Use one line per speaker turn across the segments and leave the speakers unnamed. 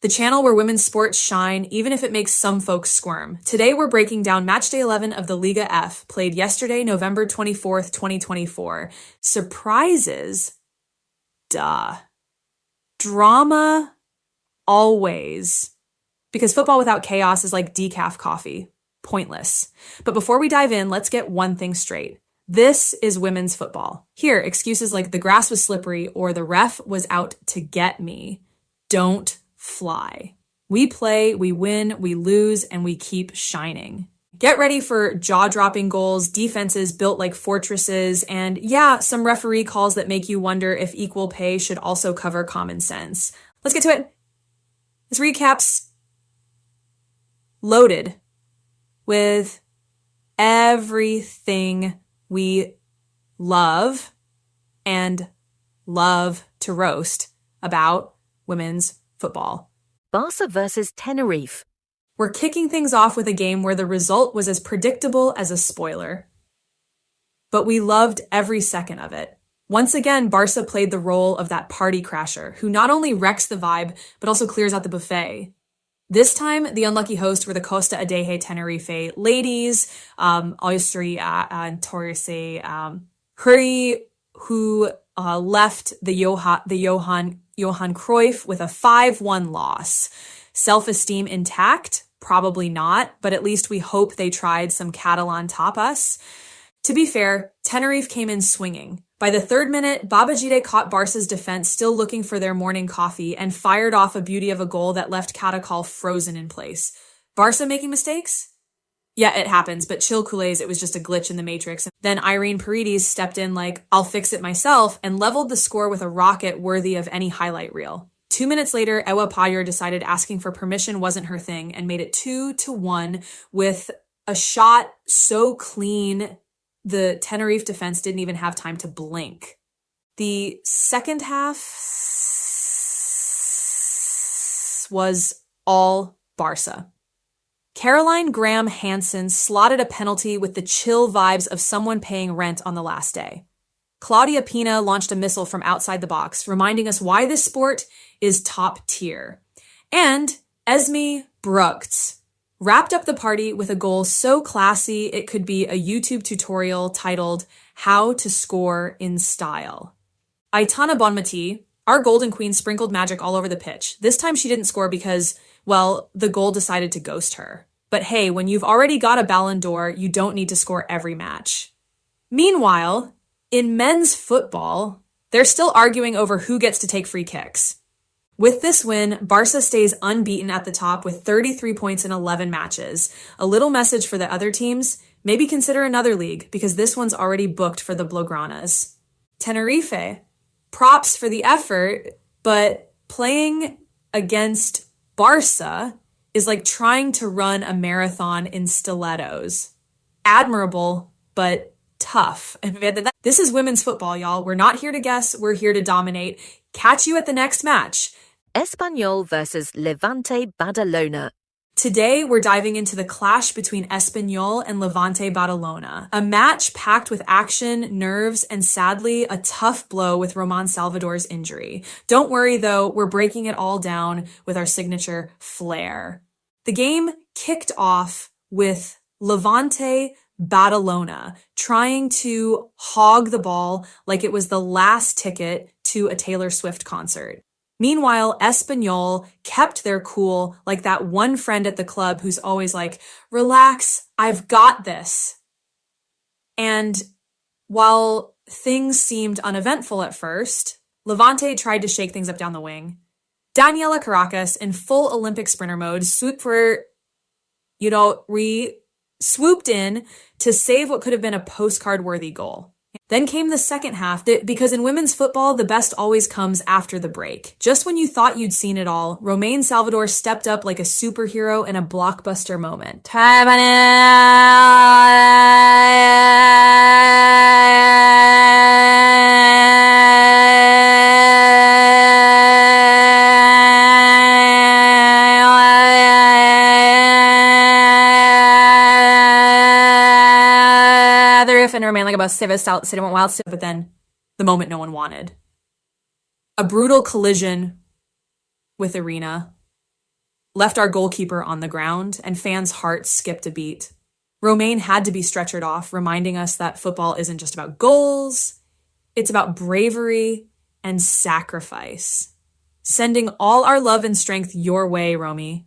the channel where women's sports shine, even if it makes some folks squirm. Today, we're breaking down Matchday 11 of the Liga F, played yesterday, November 24th, 2024. Surprises? Duh. Drama? Always. Because football without chaos is like decaf coffee. Pointless. But before we dive in, let's get one thing straight. This is women's football. Here, excuses like the grass was slippery or the ref was out to get me don't fly. We play, we win, we lose, and we keep shining. Get ready for jaw-dropping goals, defenses built like fortresses, and yeah, some referee calls that make you wonder if equal pay should also cover common sense. Let's get to it. This recap's loaded with everything we love and love to roast about women's football.
Barca versus Tenerife.
We're kicking things off with a game where the result was as predictable as a spoiler. But we loved every second of it. Once again, Barca played the role of that party crasher who not only wrecks the vibe, but also clears out the buffet. This time, the unlucky hosts were the Costa Adeje Tenerife ladies, Austria and Torres, Hurry, who left the Johan Cruyff with a 5-1 loss. Self-esteem intact? Probably not, but at least we hope they tried some Catalan tapas. To be fair, Tenerife came in swinging. By the 3rd minute, Babajide caught Barca's defense still looking for their morning coffee and fired off a beauty of a goal that left Catacol frozen in place. Barca making mistakes? Yeah, it happens, but chill culés, it was just a glitch in the matrix. Then Irene Paredes stepped in like, I'll fix it myself, and leveled the score with a rocket worthy of any highlight reel. 2 minutes later, Ewa Payer decided asking for permission wasn't her thing and made it 2-1 with a shot so clean the Tenerife defense didn't even have time to blink. The second half was all Barca. Caroline Graham Hansen slotted a penalty with the chill vibes of someone paying rent on the last day. Claudia Pina launched a missile from outside the box, reminding us why this sport is top tier. And Esme Brugts wrapped up the party with a goal so classy it could be a YouTube tutorial titled How to Score in Style. Aitana Bonmati, our golden queen, sprinkled magic all over the pitch. This time she didn't score because, well, the goal decided to ghost her. But hey, when you've already got a Ballon d'Or, you don't need to score every match. Meanwhile, in men's football, they're still arguing over who gets to take free kicks. With this win, Barca stays unbeaten at the top with 33 points in 11 matches. A little message for the other teams, maybe consider another league because this one's already booked for the Blaugranas. Tenerife, props for the effort, but playing against Barca is like trying to run a marathon in stilettos. Admirable, but tough. And this is women's football, y'all. We're not here to guess, we're here to dominate. Catch you at the next match.
Espanyol versus Levante Badalona.
Today, we're diving into the clash between Espanyol and Levante Badalona, a match packed with action, nerves, and sadly, a tough blow with Roman Salvador's injury. Don't worry, though, we're breaking it all down with our signature flair. The game kicked off with Levante Badalona trying to hog the ball like it was the last ticket to a Taylor Swift concert. Meanwhile, Espanyol kept their cool like that one friend at the club who's always like, relax, I've got this. And while things seemed uneventful at first, Levante tried to shake things up down the wing. Daniela Caracas, in full Olympic sprinter mode, swooped in to save what could have been a postcard-worthy goal. Then came the second half, because in women's football, the best always comes after the break. Just when you thought you'd seen it all, Romain Salvador stepped up like a superhero in a blockbuster moment. And remain like about Civis out, City went wild, but then the moment no one wanted. A brutal collision with Arena, left our goalkeeper on the ground, and fans' hearts skipped a beat. Romain had to be stretchered off, reminding us that football isn't just about goals, it's about bravery and sacrifice. Sending all our love and strength your way, Romy.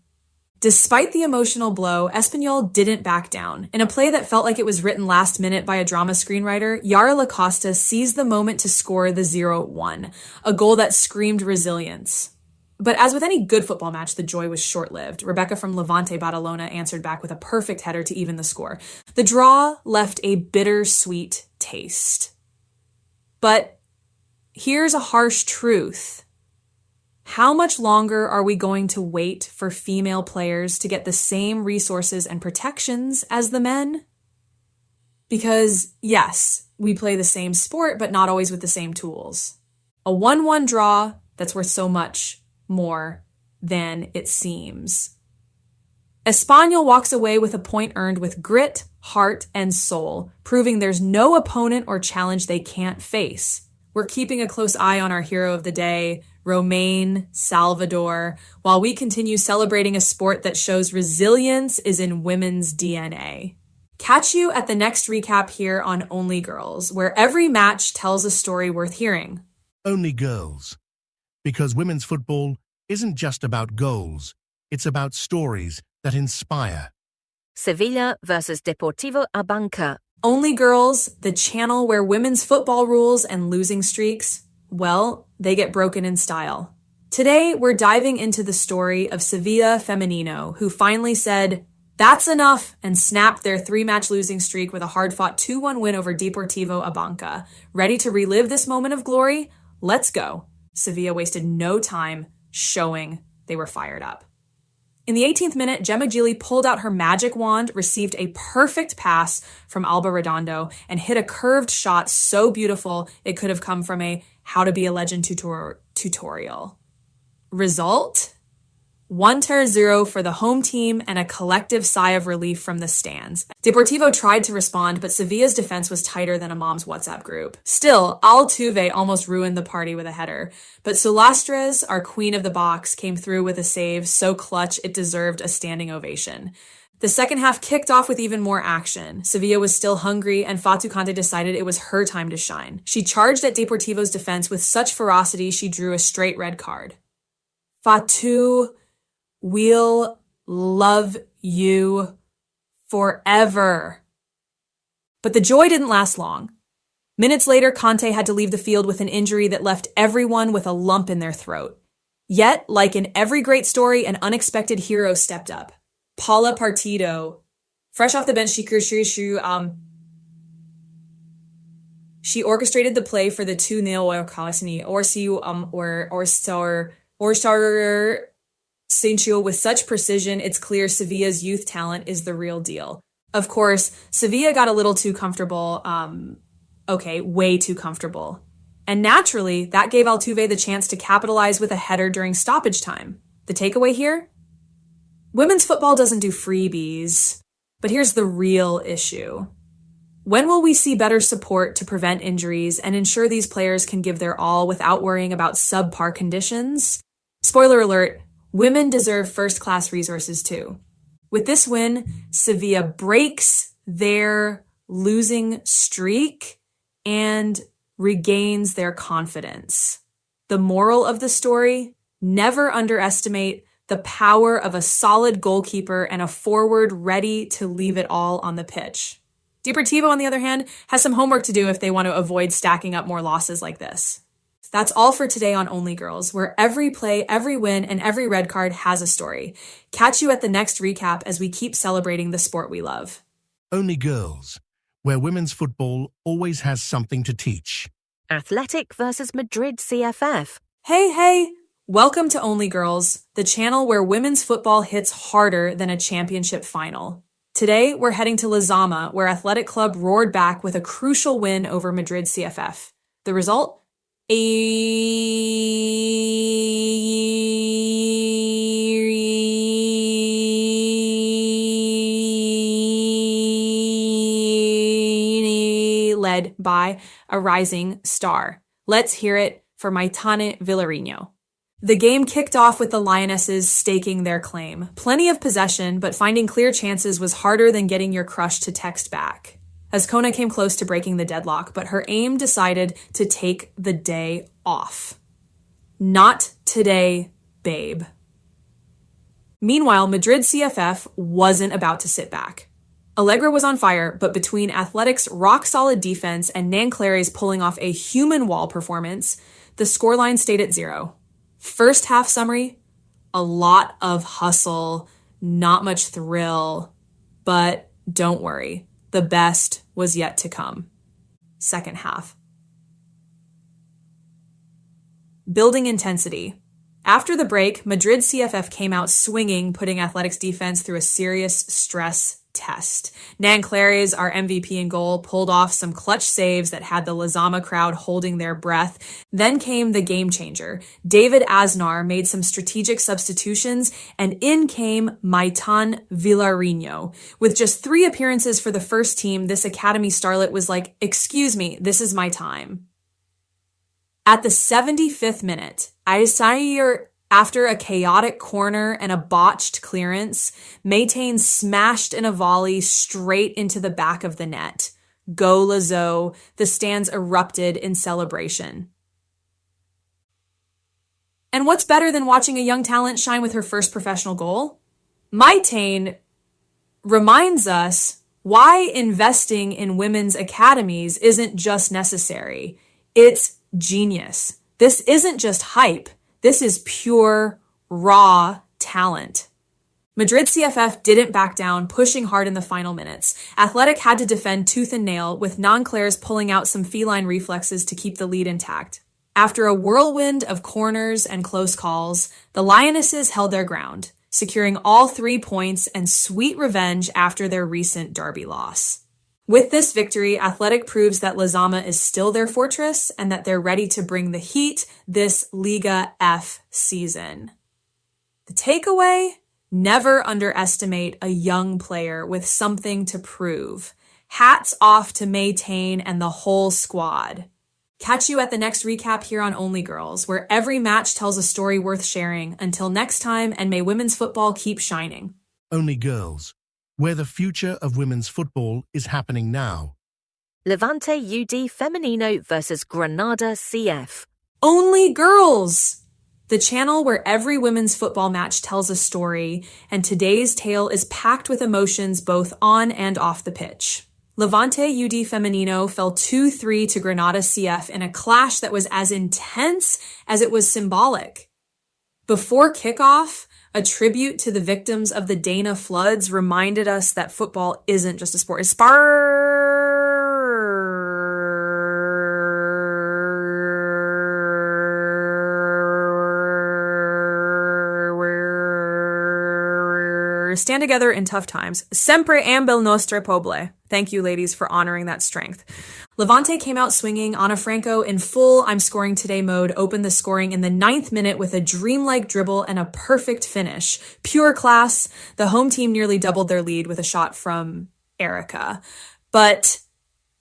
Despite the emotional blow, Espanyol didn't back down. In a play that felt like it was written last minute by a drama screenwriter, Yara Lacosta seized the moment to score the 0-1, a goal that screamed resilience. But as with any good football match, the joy was short-lived. Rebecca from Levante Badalona answered back with a perfect header to even the score. The draw left a bittersweet taste. But here's a harsh truth. How much longer are we going to wait for female players to get the same resources and protections as the men? Because, yes, we play the same sport, but not always with the same tools. A 1-1 draw that's worth so much more than it seems. Espanyol walks away with a point earned with grit, heart, and soul, proving there's no opponent or challenge they can't face. We're keeping a close eye on our hero of the day, Romain Salvador, while we continue celebrating a sport that shows resilience is in women's DNA. Catch you at the next recap here on Only Girls, where every match tells a story worth hearing.
Only Girls. Because women's football isn't just about goals, it's about stories that inspire.
Sevilla versus Deportivo Abanca.
Only Girls, the channel where women's football rules and losing streaks, well, they get broken in style. Today, we're diving into the story of Sevilla Femenino, who finally said, "That's enough," and snapped their 3-match losing streak with a hard-fought 2-1 win over Deportivo Abanca. Ready to relive this moment of glory? Let's go. Sevilla wasted no time showing they were fired up. In the 18th minute, Gemma Gili pulled out her magic wand, received a perfect pass from Alba Redondo, and hit a curved shot so beautiful it could have come from a How to Be a Legend tutorial. Result? 1-0 for the home team and a collective sigh of relief from the stands. Deportivo tried to respond, but Sevilla's defense was tighter than a mom's WhatsApp group. Still, Altuve almost ruined the party with a header, but Solastres, our queen of the box, came through with a save so clutch it deserved a standing ovation. The second half kicked off with even more action. Sevilla was still hungry, and Fatou Kante decided it was her time to shine. She charged at Deportivo's defense with such ferocity she drew a straight red card. Fatou, we'll love you forever. But the joy didn't last long. Minutes later, Kante had to leave the field with an injury that left everyone with a lump in their throat. Yet, like in every great story, an unexpected hero stepped up. Paula Partido, fresh off the bench, she orchestrated the play for the 2-0 or Sancho with such precision, it's clear Sevilla's youth talent is the real deal. Of course, Sevilla got a little too comfortable, way too comfortable. And naturally, that gave Altuve the chance to capitalize with a header during stoppage time. The takeaway here? Women's football doesn't do freebies, but here's the real issue. When will we see better support to prevent injuries and ensure these players can give their all without worrying about subpar conditions? Spoiler alert, women deserve first-class resources too. With this win, Sevilla breaks their losing streak and regains their confidence. The moral of the story, never underestimate the power of a solid goalkeeper and a forward ready to leave it all on the pitch. Deportivo, on the other hand, has some homework to do if they want to avoid stacking up more losses like this. That's all for today on Only Girls, where every play, every win, and every red card has a story. Catch you at the next recap as we keep celebrating the sport we love.
Only Girls, where women's football always has something to teach.
Athletic versus Madrid CFF.
Hey! Welcome to Only Girls, the channel where women's football hits harder than a championship final. Today, we're heading to Lezama, where Athletic Club roared back with a crucial win over Madrid CFF. The result? Led by a rising star. Let's hear it for Maitane Villarino. The game kicked off with the Lionesses staking their claim. Plenty of possession, but finding clear chances was harder than getting your crush to text back. Azcona came close to breaking the deadlock, but her aim decided to take the day off. Not today, babe. Meanwhile, Madrid CFF wasn't about to sit back. Allegra was on fire, but between Athletic's rock-solid defense and Nanclares pulling off a human wall performance, the scoreline stayed at 0. First half summary, a lot of hustle, not much thrill, but don't worry, the best was yet to come. Second half. Building intensity. After the break, Madrid CFF came out swinging, putting Athletic's defense through a serious stress test. Nanclares, our MVP in goal, pulled off some clutch saves that had the Lizama crowd holding their breath. Then came the game changer. David Aznar made some strategic substitutions, and in came Maitan Villarino. With just 3 appearances for the first team, this academy starlet was like, "Excuse me, this is my time." At the 75th minute, Aisair, after a chaotic corner and a botched clearance, Maitan smashed in a volley straight into the back of the net. Go Lazo, the stands erupted in celebration. And what's better than watching a young talent shine with her first professional goal? Maitan reminds us why investing in women's academies isn't just necessary. It's genius. This isn't just hype. This is pure, raw talent. Madrid CFF didn't back down, pushing hard in the final minutes. Athletic had to defend tooth and nail, with Nanclares pulling out some feline reflexes to keep the lead intact. After a whirlwind of corners and close calls, the Lionesses held their ground, securing all 3 points and sweet revenge after their recent derby loss. With this victory, Athletic proves that Lizama is still their fortress and that they're ready to bring the heat this Liga F season. The takeaway? Never underestimate a young player with something to prove. Hats off to Maitan and the whole squad. Catch you at the next recap here on Only Girls, where every match tells a story worth sharing. Until next time, and may women's football keep shining.
Only Girls, where the future of women's football is happening now.
Levante UD Femenino versus Granada CF.
Only Girls! The channel where every women's football match tells a story, and today's tale is packed with emotions both on and off the pitch. Levante UD Femenino fell 2-3 to Granada CF in a clash that was as intense as it was symbolic. Before kickoff, a tribute to the victims of the Dana floods reminded us that football isn't just a sport. It's stand together in tough times. Sempre ambel nostre poble. Thank you, ladies, for honoring that strength. Levante came out swinging. Ana Franco, in full I'm scoring today mode, opened the scoring in the 9th minute with a dreamlike dribble and a perfect finish. Pure class. The home team nearly doubled their lead with a shot from Erica. But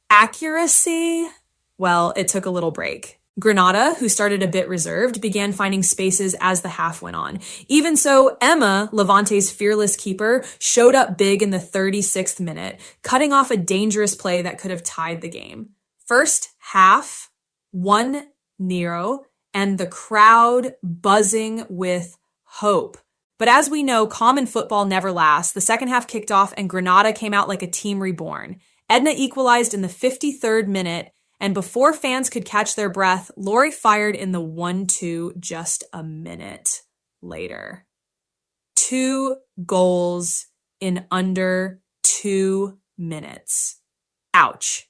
accuracy? Well, it took a little break. Granada, who started a bit reserved, began finding spaces as the half went on. Even so, Emma, Levante's fearless keeper, showed up big in the 36th minute, cutting off a dangerous play that could have tied the game. First half, 1-0, and the crowd buzzing with hope. But as we know, calm in football never lasts. The second half kicked off and Granada came out like a team reborn. Edna equalized in the 53rd minute, and before fans could catch their breath, Lori fired in the 1-2 just a minute later. 2 goals in under 2 minutes. Ouch.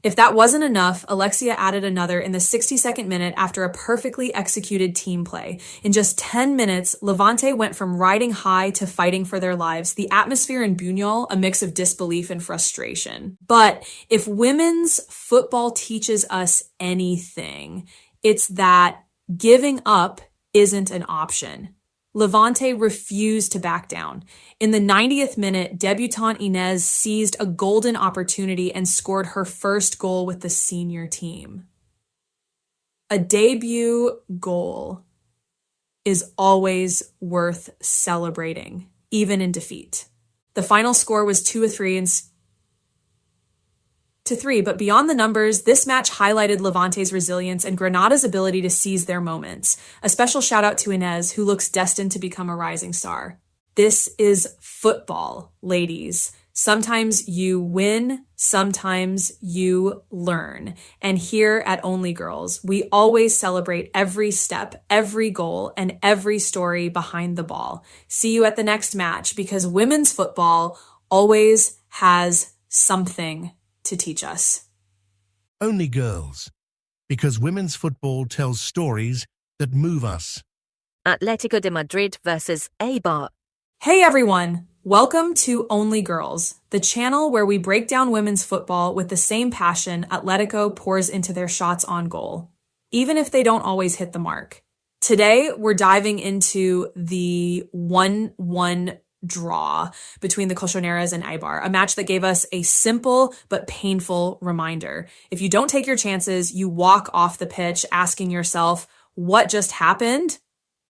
If that wasn't enough, Alexia added another in the 62nd minute after a perfectly executed team play. In just 10 minutes, Levante went from riding high to fighting for their lives. The atmosphere in Buñol, a mix of disbelief and frustration. But if women's football teaches us anything, it's that giving up isn't an option. Levante refused to back down. In the 90th minute, debutante Inez seized a golden opportunity and scored her first goal with the senior team. A debut goal. is always worth celebrating, even in defeat. The final score was 2-3 to 3, but beyond the numbers, this match highlighted Levante's resilience and Granada's ability to seize their moments. A special shout out to Inez, who looks destined to become a rising star. This is football, ladies. Sometimes you win, sometimes you learn. And here at Only Girls, we always celebrate every step, every goal, and every story behind the ball. See you at the next match, because women's football always has something to teach us.
Only Girls, because women's football tells stories that move us.
Atletico de Madrid versus Eibar.
Hey everyone! Welcome to Only Girls, the channel where we break down women's football with the same passion Atletico pours into their shots on goal, even if they don't always hit the mark. Today, we're diving into the 1-1 draw between the Colchoneras and Eibar, a match that gave us a simple but painful reminder. If you don't take your chances, you walk off the pitch asking yourself, what just happened?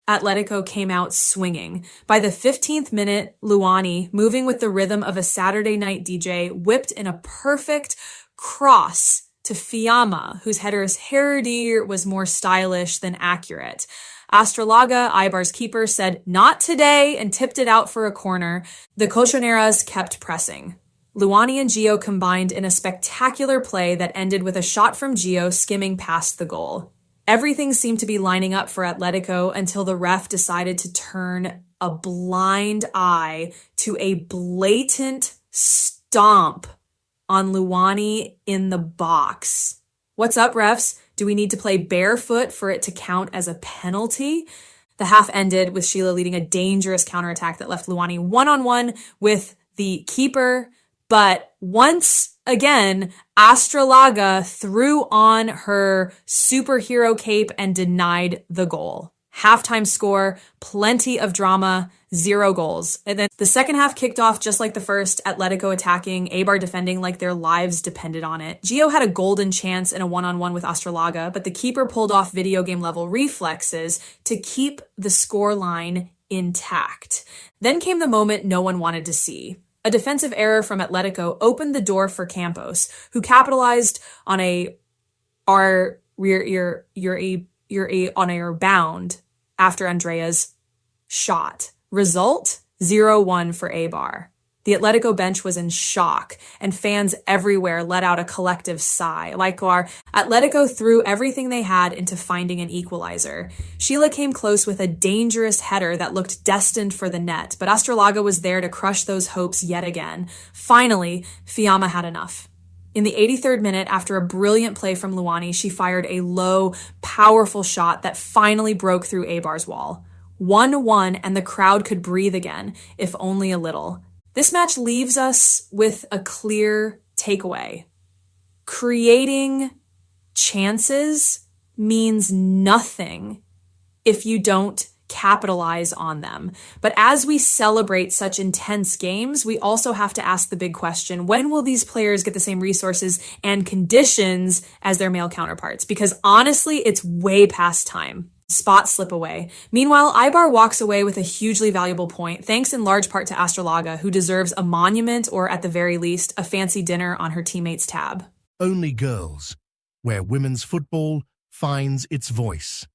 Atletico came out swinging. By the 15th minute, Luani, moving with the rhythm of a Saturday night DJ, whipped in a perfect cross to Fiamma, whose header's herder was more stylish than accurate. Astrolaga, Eibar's keeper, said, "Not today," and tipped it out for a corner. The Colchoneras kept pressing. Luani and Gio combined in a spectacular play that ended with a shot from Gio skimming past the goal. Everything seemed to be lining up for Atletico until the ref decided to turn a blind eye to a blatant stomp on Luani in the box. What's up, refs? Do we need to play barefoot for it to count as a penalty? The half ended with Sheila leading a dangerous counterattack that left Luani one-on-one with the keeper. But once again, Astrolaga threw on her superhero cape and denied the goal. Halftime score, plenty of drama, 0 goals. And then the second half kicked off just like the first, Atletico attacking, Eibar defending like their lives depended on it. Gio had a golden chance in a one-on-one with Astrolaga, but the keeper pulled off video game level reflexes to keep the scoreline intact. Then came the moment no one wanted to see. A defensive error from Atletico opened the door for Campos, who capitalized on a bound after Andrea's shot. Result, 0-1 for Eibar. The Atletico bench was in shock, and fans everywhere let out a collective sigh. Like our Atletico threw everything they had into finding an equalizer. Sheila came close with a dangerous header that looked destined for the net, but Astrolaga was there to crush those hopes yet again. Finally, Fiamma had enough. In the 83rd minute, after a brilliant play from Luani, she fired a low, powerful shot that finally broke through Eibar's wall. 1-1, and the crowd could breathe again, if only a little. This match leaves us with a clear takeaway. Creating chances means nothing if you don't capitalize on them. But as we celebrate such intense games, we also have to ask the big question, when will these players get the same resources and conditions as their male counterparts? Because honestly, it's way past time. Spot slip away. Meanwhile, Eibar walks away with a hugely valuable point, thanks in large part to Astrolaga, who deserves a monument or, at the very least, a fancy dinner on her teammates' tab.
Only Girls, where women's football finds its voice.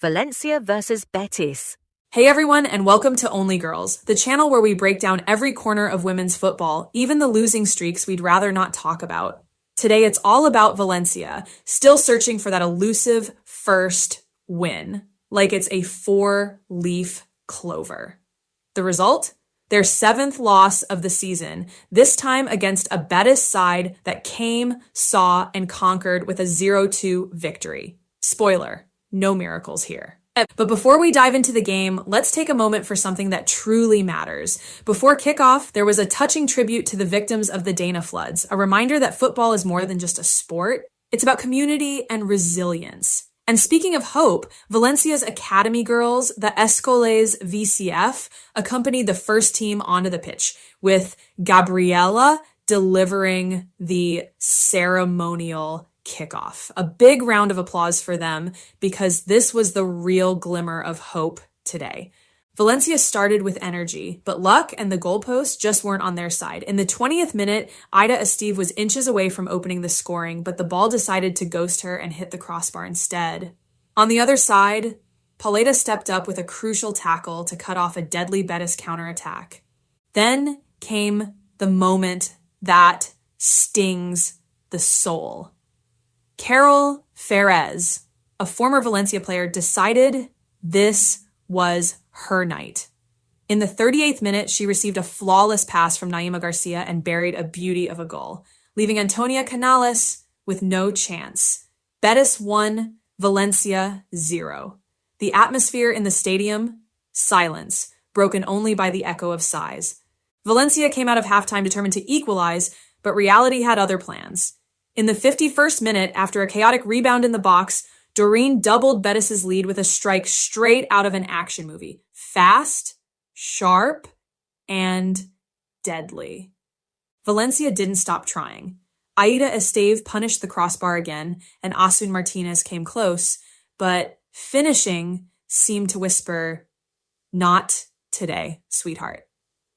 Valencia versus Betis.
Hey everyone, and welcome to Only Girls, the channel where we break down every corner of women's football, even the losing streaks we'd rather not talk about. Today, it's all about Valencia, still searching for that elusive first win, like it's a 4-leaf clover. The result? Their 7th loss of the season, this time against a Betis side that came, saw, and conquered with a 0-2 victory. Spoiler, no miracles here. But before we dive into the game, let's take a moment for something that truly matters. Before kickoff, there was a touching tribute to the victims of the Dana floods, a reminder that football is more than just a sport. It's about community and resilience. And speaking of hope, Valencia's academy girls, the Escoles VCF, accompanied the first team onto the pitch, with Gabriela delivering the ceremonial kickoff. A big round of applause for them, because this was the real glimmer of hope today. Valencia started with energy, but luck and the goalposts just weren't on their side. In the 20th minute, Ida Esteve was inches away from opening the scoring, but the ball decided to ghost her and hit the crossbar instead. On the other side, Pauleta stepped up with a crucial tackle to cut off a deadly Betis counterattack. Then came the moment that stings the soul. Carol Ferez, a former Valencia player, decided this was her night. In the 38th minute, she received a flawless pass from Naima Garcia and buried a beauty of a goal, leaving Antonia Canales with no chance. Betis 1, Valencia 0. The atmosphere in the stadium, silence, broken only by the echo of sighs. Valencia came out of halftime determined to equalize, but reality had other plans. In the 51st minute, after a chaotic rebound in the box, Doreen doubled Betis' lead with a strike straight out of an action movie. Fast, sharp, and deadly. Valencia didn't stop trying. Aida Esteve punished the crossbar again, and Asun Martinez came close, but finishing seemed to whisper, "Not today, sweetheart."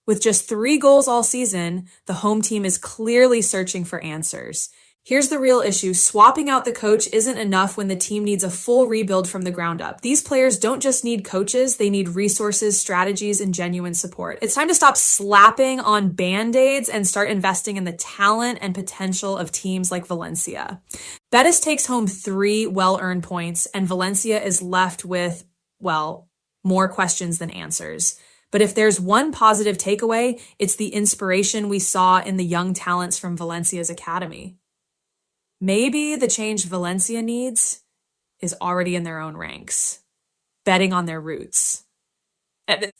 With just 3 goals all season, the home team is clearly searching for answers. Here's the real issue. Swapping out the coach isn't enough when the team needs a full rebuild from the ground up. These players don't just need coaches, they need resources, strategies, and genuine support. It's time to stop slapping on Band-Aids and start investing in the talent and potential of teams like Valencia. Betis takes home 3 well-earned points, and Valencia is left with, well, more questions than answers. But if there's one positive takeaway, it's the inspiration we saw in the young talents from Valencia's academy. Maybe the change Valencia needs is already in their own ranks, betting on their roots.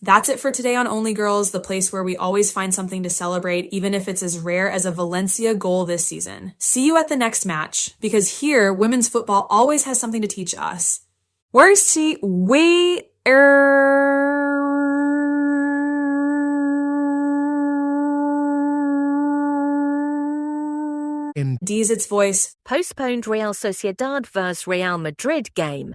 That's it for today on Only Girls, the place where we always find something to celebrate, even if it's as rare as a Valencia goal this season. See you at the next match, because here, women's football always has something to teach us. Where's she?
In
D's its voice,
Postponed Real Sociedad vs Real Madrid game.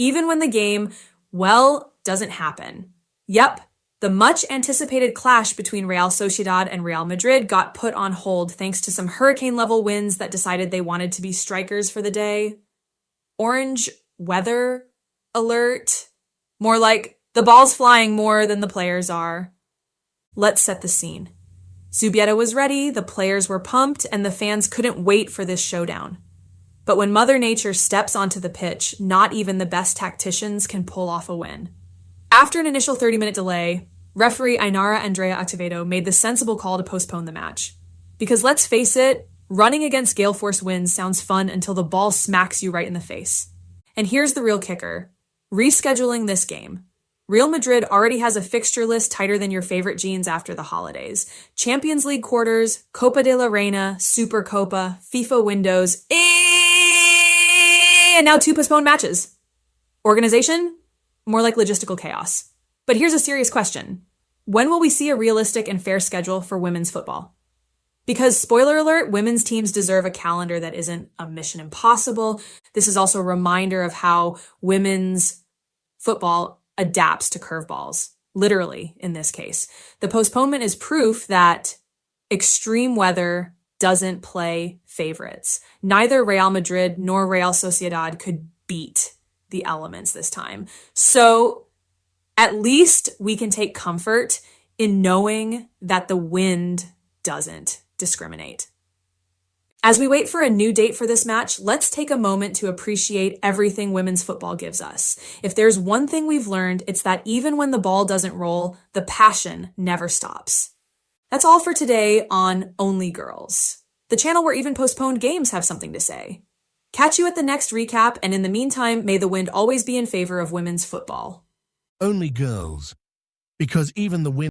even when the game, well, doesn't happen. Yep, the much-anticipated clash between Real Sociedad and Real Madrid got put on hold thanks to some hurricane-level winds that decided they wanted to be strikers for the day. Orange weather alert. More like the ball's flying more than the players are. Let's set the scene. Zubieta was ready, the players were pumped, and the fans couldn't wait for this showdown. But when Mother Nature steps onto the pitch, not even the best tacticians can pull off a win. After an initial 30-minute delay, referee Ainara Andrea Acevedo made the sensible call to postpone the match. Because let's face it, running against gale force winds sounds fun until the ball smacks you right in the face. And here's the real kicker. Rescheduling this game. Real Madrid already has a fixture list tighter than your favorite jeans after the holidays. Champions League quarters, Copa de la Reina, Super Copa, FIFA windows, and now 2 postponed matches. Organization? More like logistical chaos. But here's a serious question. When will we see a realistic and fair schedule for women's football? Because, spoiler alert, women's teams deserve a calendar that isn't a mission impossible. This is also a reminder of how women's football adapts to curveballs, literally in this case. The postponement is proof that extreme weather doesn't play favorites. Neither Real Madrid nor Real Sociedad could beat the elements this time. So at least we can take comfort in knowing that the wind doesn't discriminate. As we wait for a new date for this match, let's take a moment to appreciate everything women's football gives us. If there's one thing we've learned, it's that even when the ball doesn't roll, the passion never stops. That's all for today on Only Girls, the channel where even postponed games have something to say. Catch you at the next recap, and in the meantime, may the wind always be in favor of women's football.
Only Girls. Because even the wind